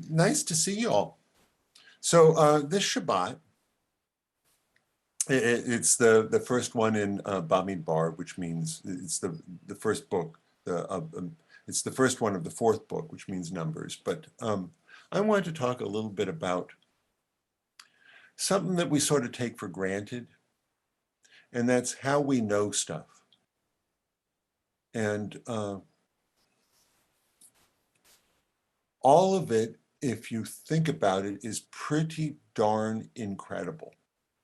Nice to see you all. So this Shabbat, it's the first one in Bamidbar, which means it's the first book. It's the first one of the fourth book, which means Numbers. But I wanted to talk a little bit about something that we sort of take for granted, and that's how we know stuff. And all of it, if you think about it, is pretty darn incredible.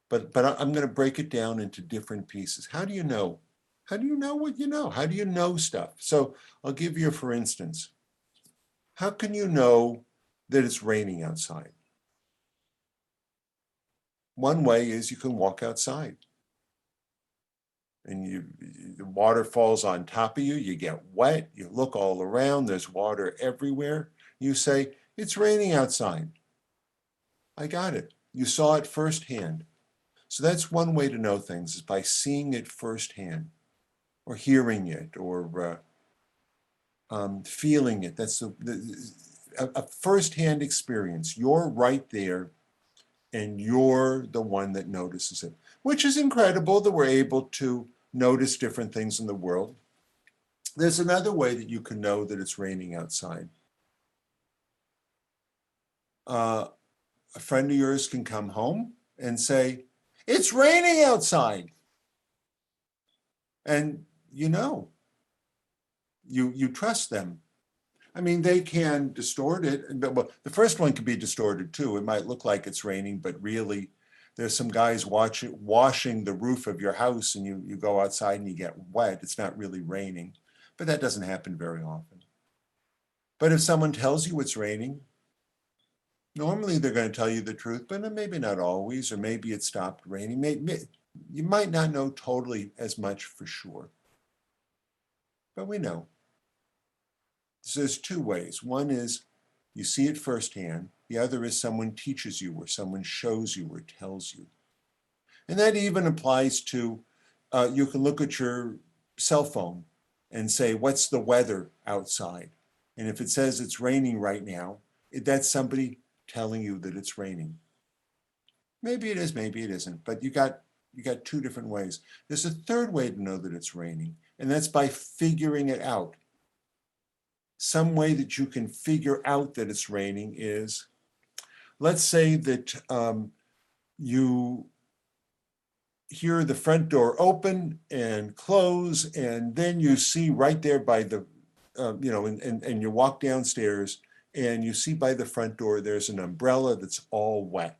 But I'm going to break it down into different pieces. How do you know? How do you know what you know? How do you know stuff? So I'll give you, for instance, how can you know that it's raining outside? One way is you can walk outside. And the water falls on top of you, you get wet, you look all around, there's water everywhere. You say, it's raining outside. I got it. You saw it firsthand. So that's one way to know things, is by seeing it firsthand, or hearing it, or feeling it. That's a firsthand experience. You're right there, and you're the one that notices it, which is incredible that we're able to notice different things in the world. There's another way that you can know that it's raining outside. A friend of yours can come home and say, it's raining outside. And you know, you trust them. I mean, they can distort it. But well, the first one could be distorted too. It might look like it's raining, but really there's some guys washing the roof of your house, and you go outside and you get wet. It's not really raining, but that doesn't happen very often. But if someone tells you it's raining, normally they're going to tell you the truth, but maybe not always, or maybe it stopped raining. You might not know totally as much for sure, but we know. So there's two ways. One is you see it firsthand. The other is someone teaches you, or someone shows you, or tells you. And that even applies to, you can look at your cell phone and say, what's the weather outside? And if it says it's raining right now, that's somebody telling you that it's raining. Maybe it is, maybe it isn't, but you got two different ways. There's a third way to know that it's raining, and that's by figuring it out. Some way that you can figure out that it's raining is, let's say that you hear the front door open and close, and then you see right there by the, and you walk downstairs, and you see by the front door there's an umbrella that's all wet.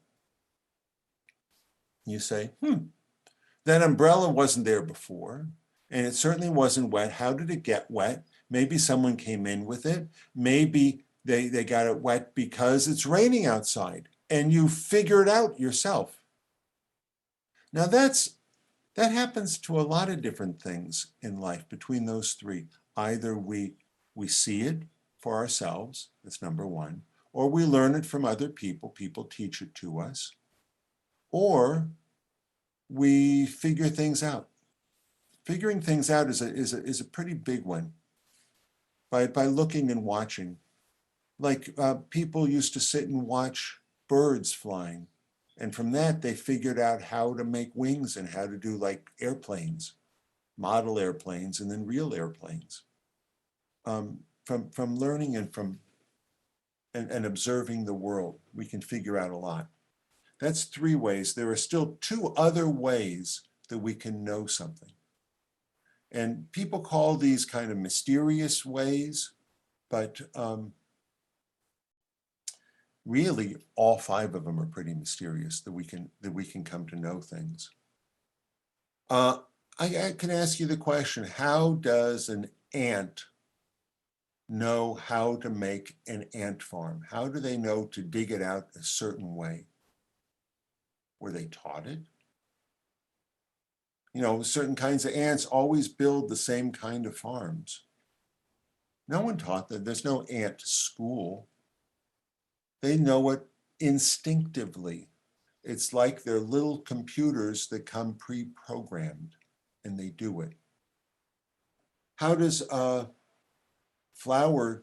You say, that umbrella wasn't there before, and it certainly wasn't wet. How did it get wet? Maybe someone came in with it. Maybe they got it wet because it's raining outside, and you figure it out yourself. Now that happens to a lot of different things in life between those three. Either we see it for ourselves, that's number one, or we learn it from other people, people teach it to us, or we figure things out. Figuring things out is a pretty big one. By looking and watching. Like people used to sit and watch birds flying. And from that, they figured out how to make wings and how to do like airplanes, model airplanes, and then real airplanes. From learning and from observing the world, we can figure out a lot. That's three ways. There are still two other ways that we can know something. And people call these kind of mysterious ways, but really all five of them are pretty mysterious, that we can come to know things. I can ask you the question, how does an ant know how to make an ant farm? How do they know to dig it out a certain way? Were they taught it? You know, certain kinds of ants always build the same kind of farms. No one taught them. There's no ant school. They know it instinctively. It's like they're little computers that come pre-programmed, and they do it. How does a flower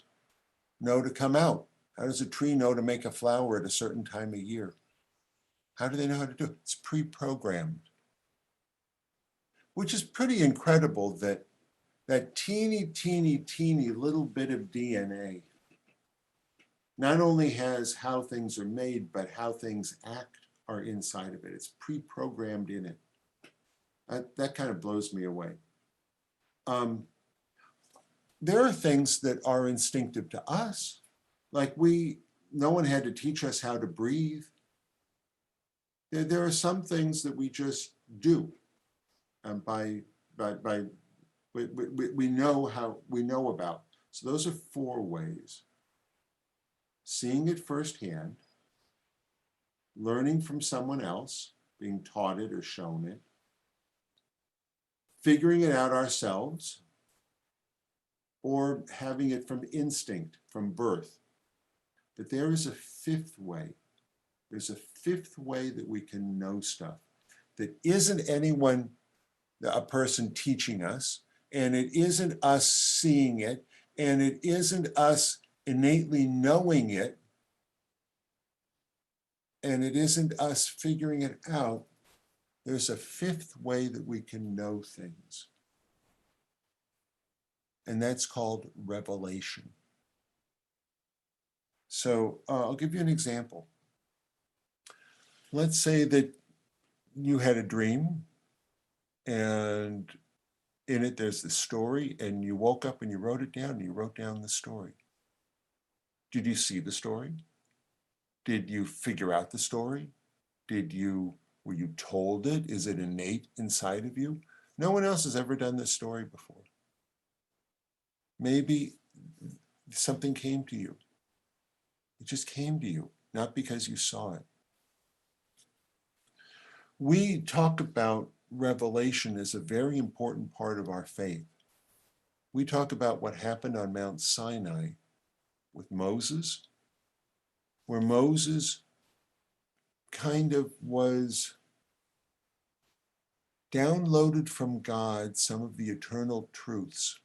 know to come out? How does a tree know to make a flower at a certain time of year? How do they know how to do it? It's pre-programmed, which is pretty incredible that that teeny, teeny, teeny little bit of DNA not only has how things are made, but how things act are inside of it. It's pre-programmed in it. That kind of blows me away. There are things that are instinctive to us, like no one had to teach us how to breathe. There are some things that we just do we know about. So those are 4 ways: seeing it firsthand, learning from someone else, being taught it or shown it, figuring it out ourselves, or having it from instinct, from birth. But there is a 5th way. There's a 5th way that we can know stuff that isn't a person teaching us, and it isn't us seeing it, and it isn't us innately knowing it, and it isn't us figuring it out. There's a 5th way that we can know things, and that's called revelation. So I'll give you an example. Let's say that you had a dream, and in it there's the story, and you woke up and you wrote it down, and you wrote down the story. Did you see the story? Did you figure out the story? Were you told it? Is it innate inside of you? No one else has ever done this story before. Maybe something came to you. It just came to you, not because you saw it. We talk about revelation as a very important part of our faith. We talk about what happened on Mount Sinai with Moses, where Moses kind of was downloaded from God some of the eternal truths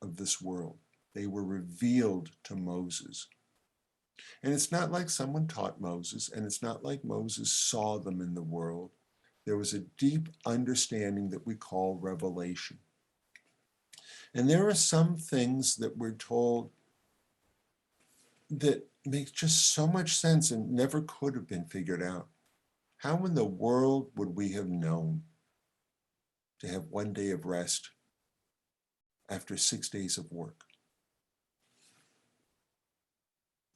of this world. They were revealed to Moses. And it's not like someone taught Moses, and it's not like Moses saw them in the world. There was a deep understanding that we call revelation. And there are some things that we're told that make just so much sense and never could have been figured out. How in the world would we have known to have 1 day of rest after 6 days of work?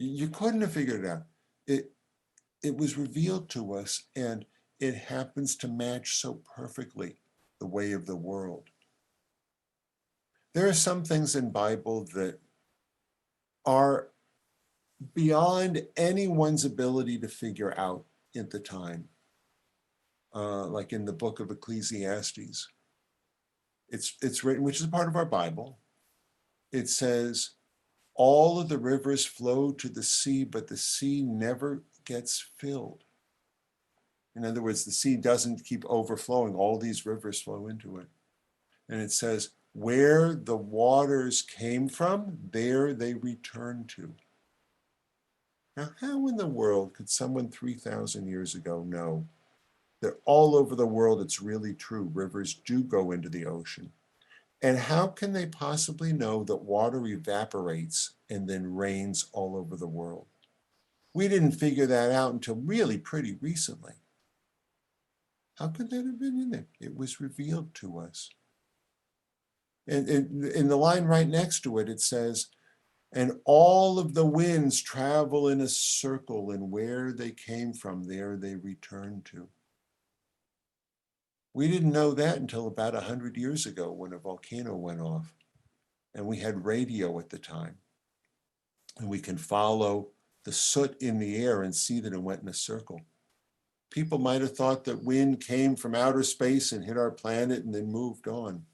You couldn't have figured it out. It was revealed to us, and it happens to match so perfectly the way of the world. There are some things in Bible that are beyond anyone's ability to figure out at the time. Like in the book of Ecclesiastes. It's written, which is a part of our Bible. It says, all of the rivers flow to the sea, but the sea never gets filled. In other words, the sea doesn't keep overflowing. All these rivers flow into it. And it says, where the waters came from, there they return to. Now, how in the world could someone 3,000 years ago know that all over the world it's really true? Rivers do go into the ocean. And how can they possibly know that water evaporates and then rains all over the world? We didn't figure that out until really pretty recently. How could that have been in there? It was revealed to us. And in the line right next to it, it says, and all of the winds travel in a circle, and where they came from, there they return to. We didn't know that until about 100 years ago when a volcano went off, and we had radio at the time. And we can follow the soot in the air and see that it went in a circle. People might have thought that wind came from outer space and hit our planet and then moved on.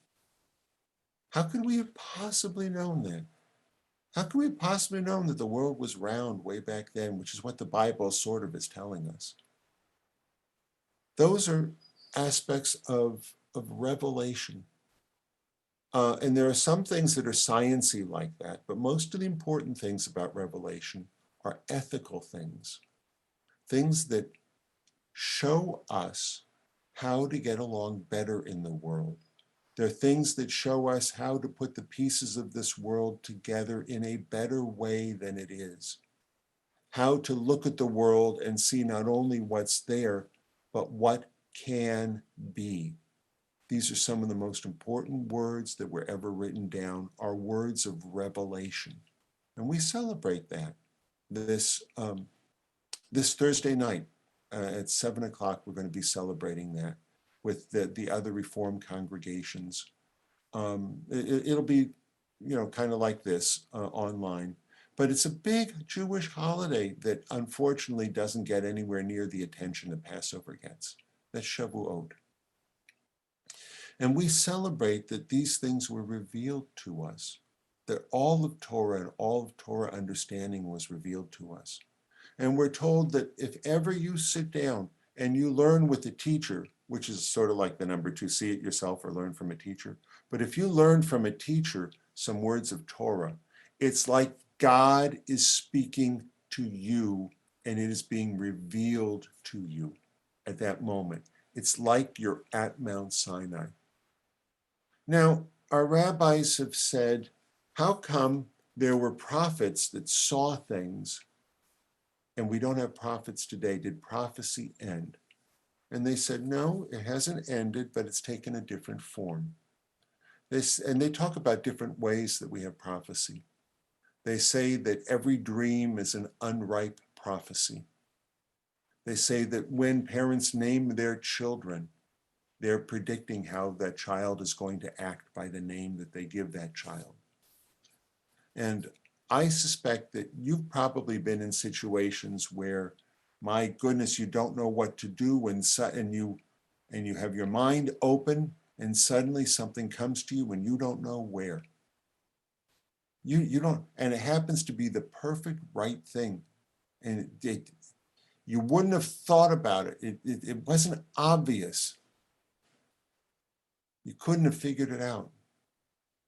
How could we have possibly known that? How could we have possibly known that the world was round way back then, which is what the Bible sort of is telling us? Those are aspects of revelation. And there are some things that are science-y like that, but most of the important things about revelation are ethical things, things that show us how to get along better in the world. They're things that show us how to put the pieces of this world together in a better way than it is. How to look at the world and see not only what's there, but what can be. These are some of the most important words that were ever written down, are words of revelation. And we celebrate that this Thursday night at 7 o'clock. We're going to be celebrating that with the other Reformed congregations. It'll be, kind of like this online. But it's a big Jewish holiday that unfortunately doesn't get anywhere near the attention that Passover gets. That's Shavuot. And we celebrate that these things were revealed to us, that all of Torah and all of Torah understanding was revealed to us. And we're told that if ever you sit down and you learn with a teacher, which is sort of like the number 2, see it yourself or learn from a teacher. But if you learn from a teacher some words of Torah, it's like God is speaking to you and it is being revealed to you at that moment. It's like you're at Mount Sinai. Now, our rabbis have said, how come there were prophets that saw things and we don't have prophets today? Did prophecy end? And they said, no, it hasn't ended, but it's taken a different form. And they talk about different ways that we have prophecy. They say that every dream is an unripe prophecy. They say that when parents name their children, they're predicting how that child is going to act by the name that they give that child. And I suspect that you've probably been in situations where, my goodness, you don't know what to do, and you have your mind open, and suddenly something comes to you and you don't know where. You don't, and it happens to be the perfect right thing. And you wouldn't have thought about it. It wasn't obvious. You couldn't have figured it out.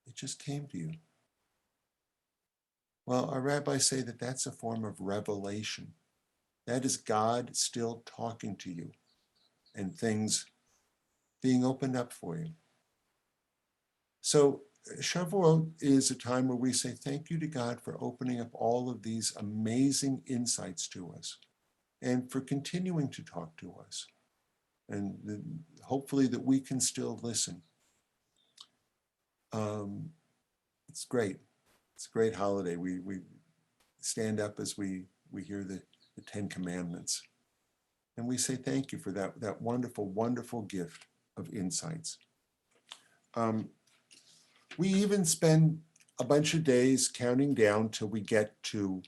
It just came to you. Well, our rabbis say that that's a form of revelation. That is God still talking to you and things being opened up for you. So Shavuot is a time where we say thank you to God for opening up all of these amazing insights to us and for continuing to talk to us. And hopefully that we can still listen. It's great. It's a great holiday. We stand up as we hear the 10 Commandments. And we say thank you for that wonderful, wonderful gift of insights. We even spend a bunch of days counting down till we get to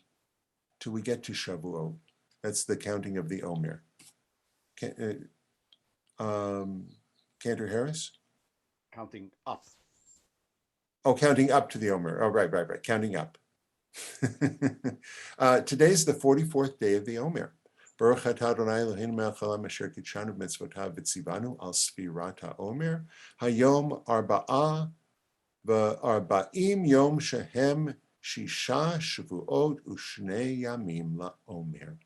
Shavuot. That's the counting of the Omer. Cantor Harris? Counting up. Oh, counting up to the Omer. Oh, right. Counting up. Today's the 44th day of the Omer. Baruch atah Adonai Eloheinu melech haolam asher kitshanu b'mitzvotav v'tzivanu al sfirat haomer hayom v'arba'im yom shehem shisha shavuot u'shnei yamim la'omer.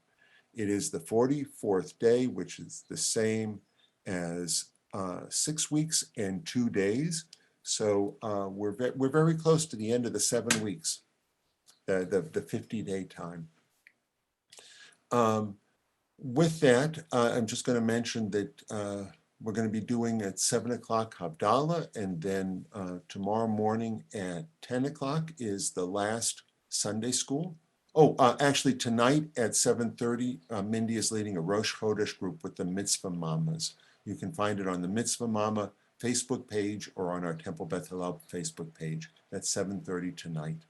It is the 44th day, which is the same as 6 weeks and 2 days. So we're very close to the end of the 7 weeks, the 50-day time. With that, I'm just going to mention that we're going to be doing at 7 o'clock Havdalah, and then tomorrow morning at 10 o'clock is the last Sunday school. Oh, actually tonight at 7:30, Mindy is leading a Rosh Chodesh group with the Mitzvah Mamas. You can find it on the Mitzvah Mama Facebook page or on our Temple Beth Hillel Facebook page. That's 7:30 tonight.